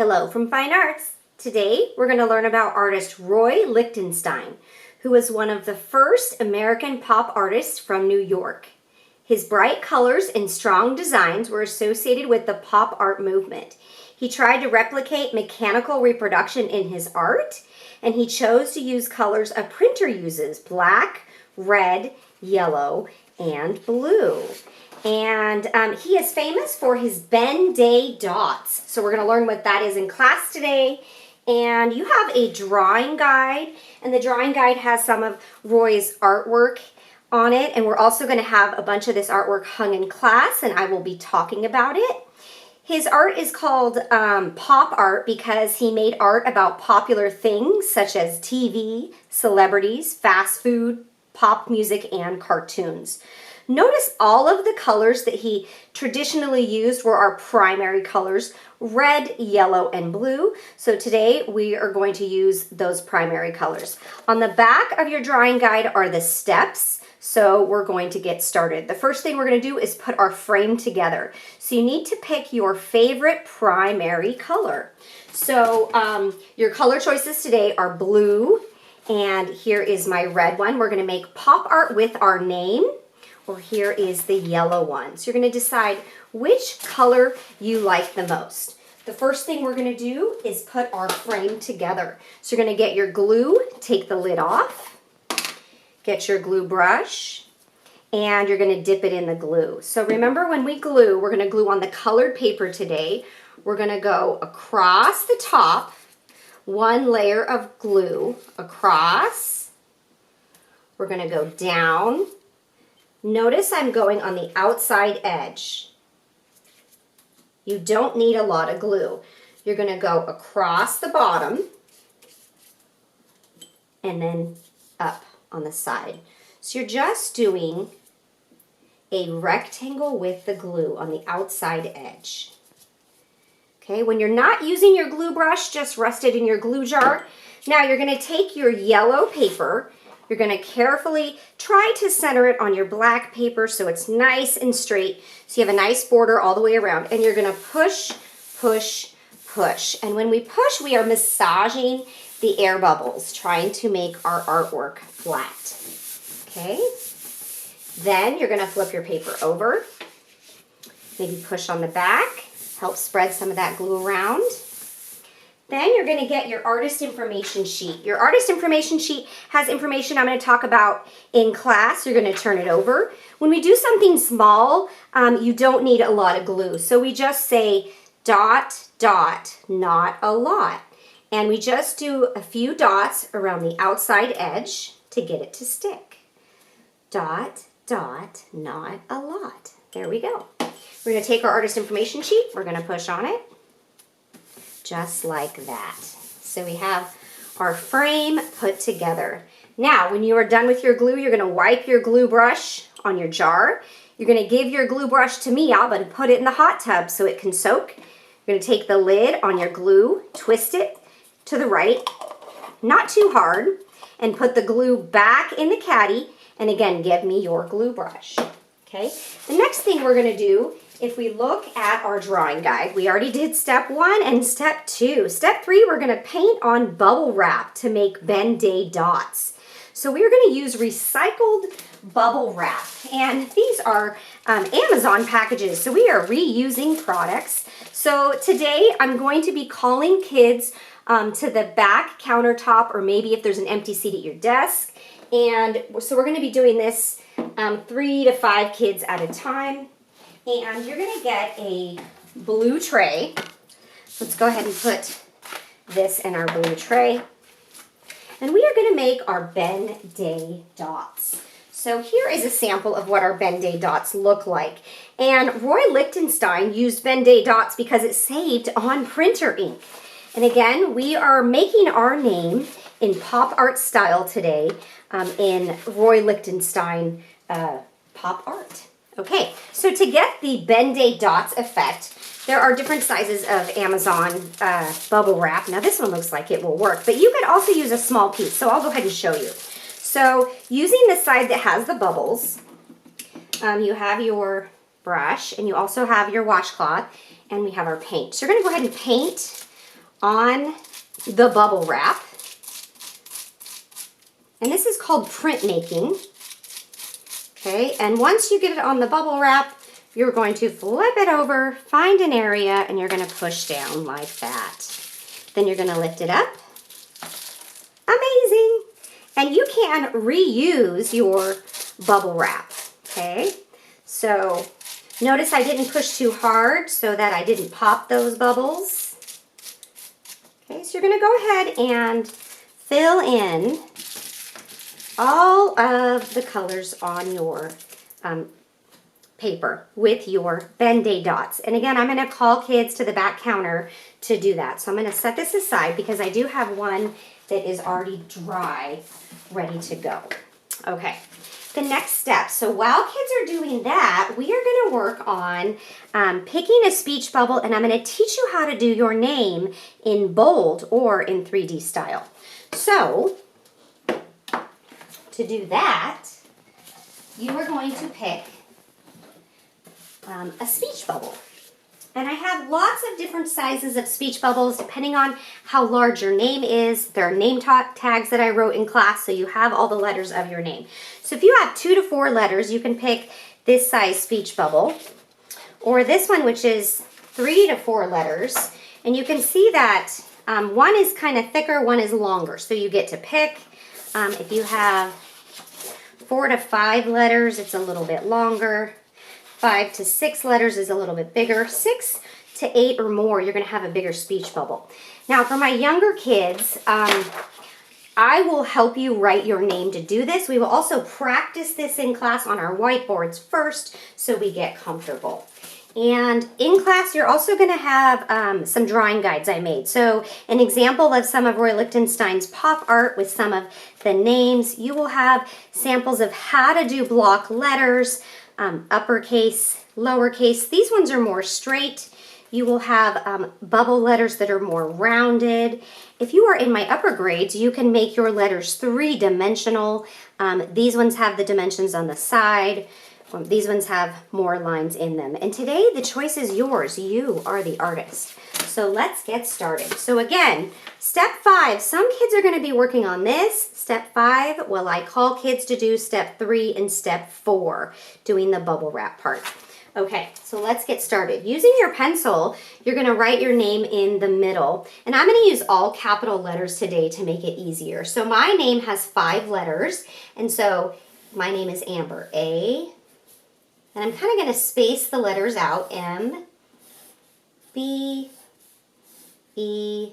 Hello from Fine Arts. Today we're going to learn about artist Roy Lichtenstein, who was one of the first American pop artists from New York. His bright colors and strong designs were associated with the pop art movement. He tried to replicate mechanical reproduction in his art, and he chose to use colors a printer uses: black, red, yellow, and blue. And he is famous for his Ben-Day dots. So we're going to learn what that is in class today. And you have a drawing guide, and the drawing guide has some of Roy's artwork on it. And we're also going to have a bunch of this artwork hung in class, and I will be talking about it. His art is called pop art because he made art about popular things such as TV, celebrities, fast food, pop music, and cartoons. Notice all of the colors that he traditionally used were our primary colors: red, yellow, and blue. So today we are going to use those primary colors. On the back of your drawing guide are the steps. So we're going to get started. The first thing we're going to do is put our frame together. So you need to pick your favorite primary color. So your color choices today are blue, and here is my red one. We're going to make pop art with our name. Or here is the yellow one. So you're going to decide which color you like the most. The first thing we're going to do is put our frame together. So you're going to get your glue, take the lid off, get your glue brush, and you're going to dip it in the glue. So remember, when we glue, we're going to glue on the colored paper today. We're going to go across the top, one layer of glue across. We're going to go down. Notice I'm going on the outside edge. You don't need a lot of glue. You're going to go across the bottom and then up on the side. So you're just doing a rectangle with the glue on the outside edge. Okay, when you're not using your glue brush, just rest it in your glue jar. Now you're going to take your yellow paper. You're going to carefully try to center it on your black paper so it's nice and straight, so you have a nice border all the way around. And you're going to push, push, push. And when we push, we are massaging the air bubbles, trying to make our artwork flat. Okay? Then you're going to flip your paper over. Maybe push on the back. Help spread some of that glue around. Then you're going to get your artist information sheet. Your artist information sheet has information I'm going to talk about in class. You're going to turn it over. When we do something small, you don't need a lot of glue. So we just say dot, dot, not a lot. And we just do a few dots around the outside edge to get it to stick. Dot, dot, not a lot. There we go. We're going to take our artist information sheet. We're going to push on it. Just like that. So we have our frame put together. Now, when you are done with your glue, you're going to wipe your glue brush on your jar. You're going to give your glue brush to me. I'm going to put it in the hot tub so it can soak. You're going to take the lid on your glue, twist it to the right, not too hard, and put the glue back in the caddy. And again, give me your glue brush. Okay? The next thing we're going to do, if we look at our drawing guide, we already did step 1 and step 2. Step 3, we're going to paint on bubble wrap to make Ben-Day dots. So we're going to use recycled bubble wrap. And these are Amazon packages, so we are reusing products. So today I'm going to be calling kids to the back countertop, or maybe if there's an empty seat at your desk. And so we're going to be doing this 3 to 5 kids at a time. And you're going to get a blue tray. Let's go ahead and put this in our blue tray. And we are going to make our Ben-Day dots. So here is a sample of what our Ben-Day dots look like. And Roy Lichtenstein used Ben-Day dots because it saved on printer ink. And again, we are making our name in pop art style today in Roy Lichtenstein pop art. Okay, so to get the Ben-Day dots effect, there are different sizes of Amazon bubble wrap. Now this one looks like it will work, but you could also use a small piece, so I'll go ahead and show you. So using the side that has the bubbles, you have your brush, and you also have your washcloth, and we have our paint. So we're going to go ahead and paint on the bubble wrap. And this is called printmaking. Okay, and once you get it on the bubble wrap, you're going to flip it over, find an area, and you're going to push down like that. Then you're going to lift it up. Amazing! And you can reuse your bubble wrap, okay? So notice I didn't push too hard so that I didn't pop those bubbles. Okay, so you're going to go ahead and fill in all of the colors on your paper with your Ben-Day dots. And again, I'm going to call kids to the back counter to do that. So I'm going to set this aside because I do have one that is already dry, ready to go. Okay, the next step. So while kids are doing that, we are going to work on picking a speech bubble, and I'm going to teach you how to do your name in bold or in 3D style. So to do that, you are going to pick a speech bubble. And I have lots of different sizes of speech bubbles depending on how large your name is. There are name tags that I wrote in class, so you have all the letters of your name. So if you have 2 to 4 letters, you can pick this size speech bubble, or this one, which is 3 to 4 letters. And you can see that one is kind of thicker, one is longer. So you get to pick. If you have 4 to 5 letters, it's a little bit longer. 5 to 6 letters is a little bit bigger. 6 to 8 or more, you're going to have a bigger speech bubble. Now, for my younger kids, I will help you write your name to do this. We will also practice this in class on our whiteboards first so we get comfortable. And in class, you're also going to have some drawing guides I made. So an example of some of Roy Lichtenstein's pop art with some of the names. You will have samples of how to do block letters, uppercase, lowercase. These ones are more straight. You will have bubble letters that are more rounded. If you are in my upper grades, you can make your letters 3-dimensional. These ones have the dimensions on the side. These ones have more lines in them. And today, the choice is yours. You are the artist. So let's get started. So again, step 5, some kids are going to be working on this. Step 5, well, I call kids to do step 3 and step 4, doing the bubble wrap part. Okay, so let's get started. Using your pencil, you're going to write your name in the middle. And I'm going to use all capital letters today to make it easier. So my name has 5 letters. And so my name is Amber. A. And I'm kind of going to space the letters out. M, B, E,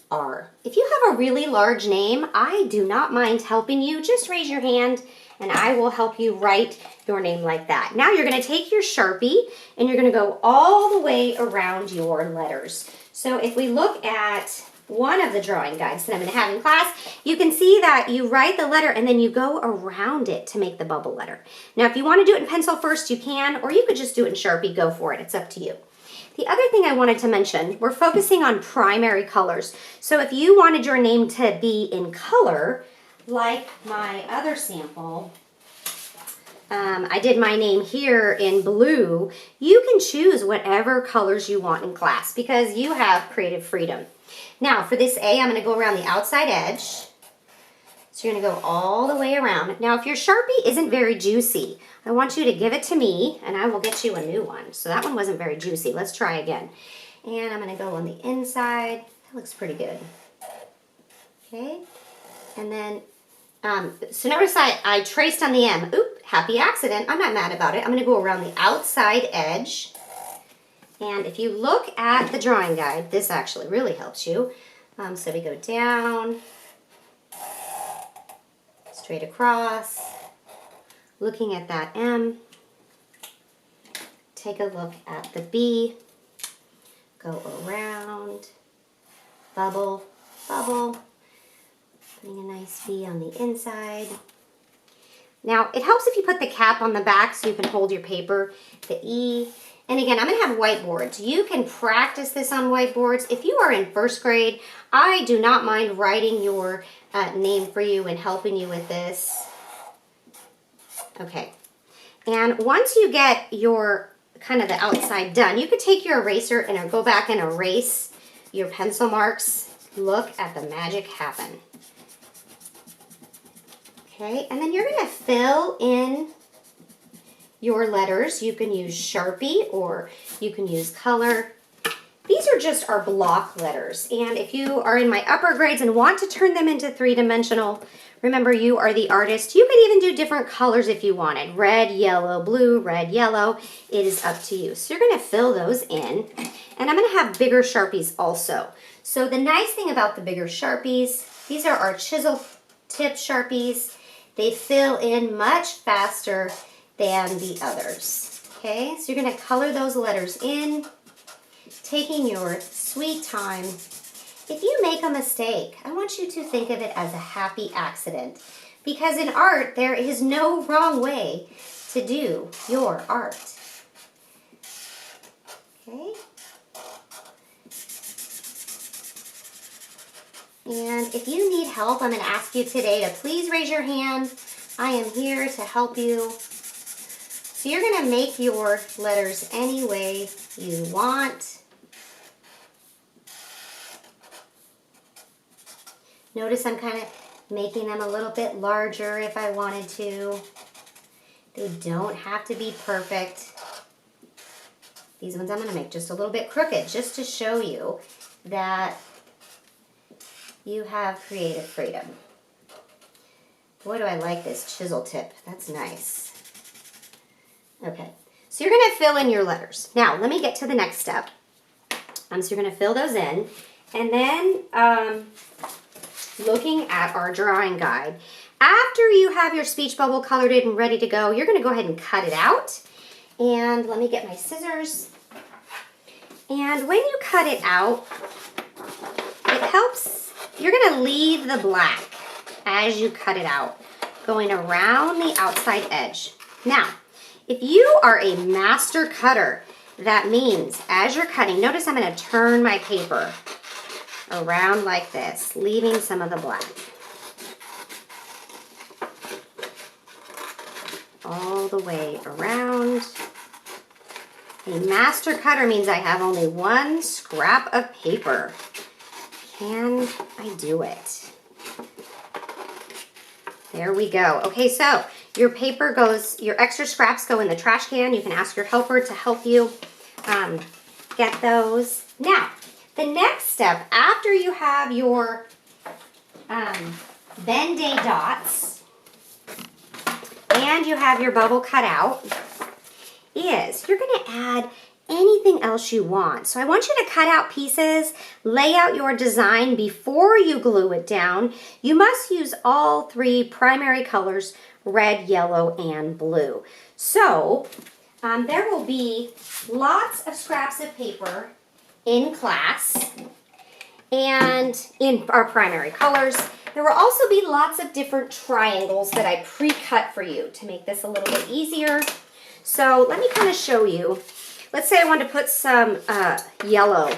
R. If you have a really large name, I do not mind helping you. Just raise your hand and I will help you write your name like that. Now you're going to take your Sharpie and you're going to go all the way around your letters. So if we look at one of the drawing guides that I'm going to have in class, you can see that you write the letter and then you go around it to make the bubble letter. Now, if you want to do it in pencil first, you can, or you could just do it in Sharpie. Go for it. It's up to you. The other thing I wanted to mention, we're focusing on primary colors. So if you wanted your name to be in color, like my other sample, I did my name here in blue, you can choose whatever colors you want in class because you have creative freedom. Now, for this A, I'm going to go around the outside edge. So you're going to go all the way around. Now, if your Sharpie isn't very juicy, I want you to give it to me, and I will get you a new one. So that one wasn't very juicy. Let's try again. And I'm going to go on the inside. That looks pretty good. Okay. And then, so notice I traced on the M. Oop, happy accident. I'm not mad about it. I'm going to go around the outside edge. And if you look at the drawing guide, this actually really helps you. So we go down, straight across, looking at that M. Take a look at the B, go around, bubble, bubble, putting a nice B on the inside. Now, it helps if you put the cap on the back so you can hold your paper, the E. And again, I'm going to have whiteboards. You can practice this on whiteboards. If you are in first grade, I do not mind writing your name for you and helping you with this. Okay. And once you get your kind of the outside done, you could take your eraser and go back and erase your pencil marks, look at the magic happen. Okay, and then you're going to fill in your letters. You can use Sharpie or you can use color. These are just our block letters, and if you are in my upper grades and want to turn them into three-dimensional, remember, you are the artist. You could even do different colors if you wanted. Red, yellow, blue, red, yellow. It is up to you. So you're going to fill those in, and I'm going to have bigger Sharpies also. So the nice thing about the bigger Sharpies, these are our chisel tip Sharpies. They fill in much faster than the others. Okay, so you're going to color those letters in, taking your sweet time. If you make a mistake, I want you to think of it as a happy accident, because in art, there is no wrong way to do your art. Okay? And if you need help, I'm going to ask you today to please raise your hand. I am here to help you. So you're going to make your letters any way you want. Notice I'm kind of making them a little bit larger if I wanted to. They don't have to be perfect. These ones I'm going to make just a little bit crooked, just to show you that you have creative freedom. Boy, do I like this chisel tip. That's nice. Okay, so you're going to fill in your letters. Now, let me get to the next step. So you're going to fill those in, and then looking at our drawing guide. After you have your speech bubble colored in and ready to go, you're going to go ahead and cut it out. And let me get my scissors. And when you cut it out, it helps. You're going to leave the black as you cut it out, going around the outside edge. Now, if you are a master cutter, that means as you're cutting, notice I'm going to turn my paper around like this, leaving some of the black. All the way around. A master cutter means I have only one scrap of paper. Can I do it? There we go. Okay, so your paper goes, your extra scraps go in the trash can. You can ask your helper to help you get those. Now, the next step, after you have your Ben-Day dots and you have your bubble cut out, is you're going to add anything else you want. So I want you to cut out pieces, lay out your design before you glue it down. You must use all three primary colors, red, yellow, and blue. So there will be lots of scraps of paper in class and in our primary colors. There will also be lots of different triangles that I pre-cut for you to make this a little bit easier. So let me kind of show you. Let's say I want to put some yellow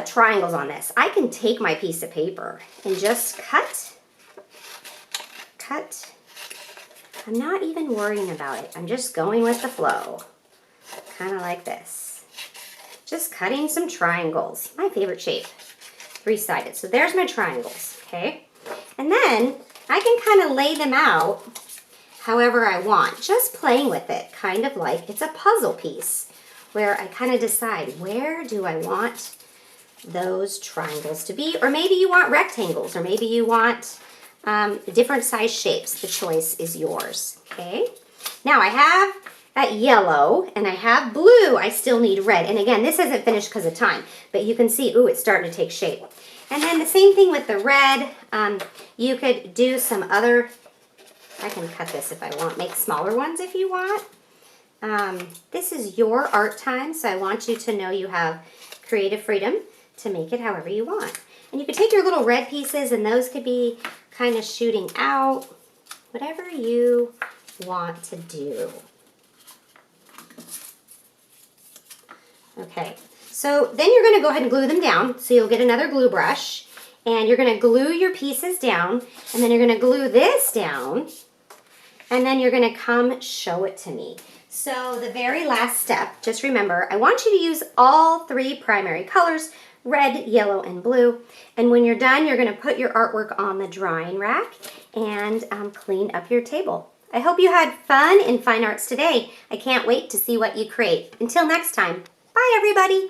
triangles on this. I can take my piece of paper and just cut. I'm not even worrying about it. I'm just going with the flow. Kind of like this. Just cutting some triangles. My favorite shape. Three-sided. So there's my triangles, okay? And then I can kind of lay them out however I want. Just playing with it, kind of like it's a puzzle piece where I kind of decide where do I want those triangles to be, or maybe you want rectangles, or maybe you want different size shapes. The choice is yours, okay? Now I have that yellow and I have blue. I still need red. And again, this isn't finished because of time, but you can see, ooh, it's starting to take shape. And then the same thing with the red. You could do some other, I can cut this if I want, make smaller ones if you want. This is your art time, so I want you to know you have creative freedom to make it however you want. And you could take your little red pieces and those could be kind of shooting out, whatever you want to do. Okay, so then you're going to go ahead and glue them down. So you'll get another glue brush and you're going to glue your pieces down, and then you're going to glue this down, and then you're going to come show it to me. So the very last step, just remember, I want you to use all three primary colors, red, yellow, and blue. And when you're done, you're going to put your artwork on the drying rack and clean up your table. I hope you had fun in fine arts today. I can't wait to see what you create. Until next time, bye everybody.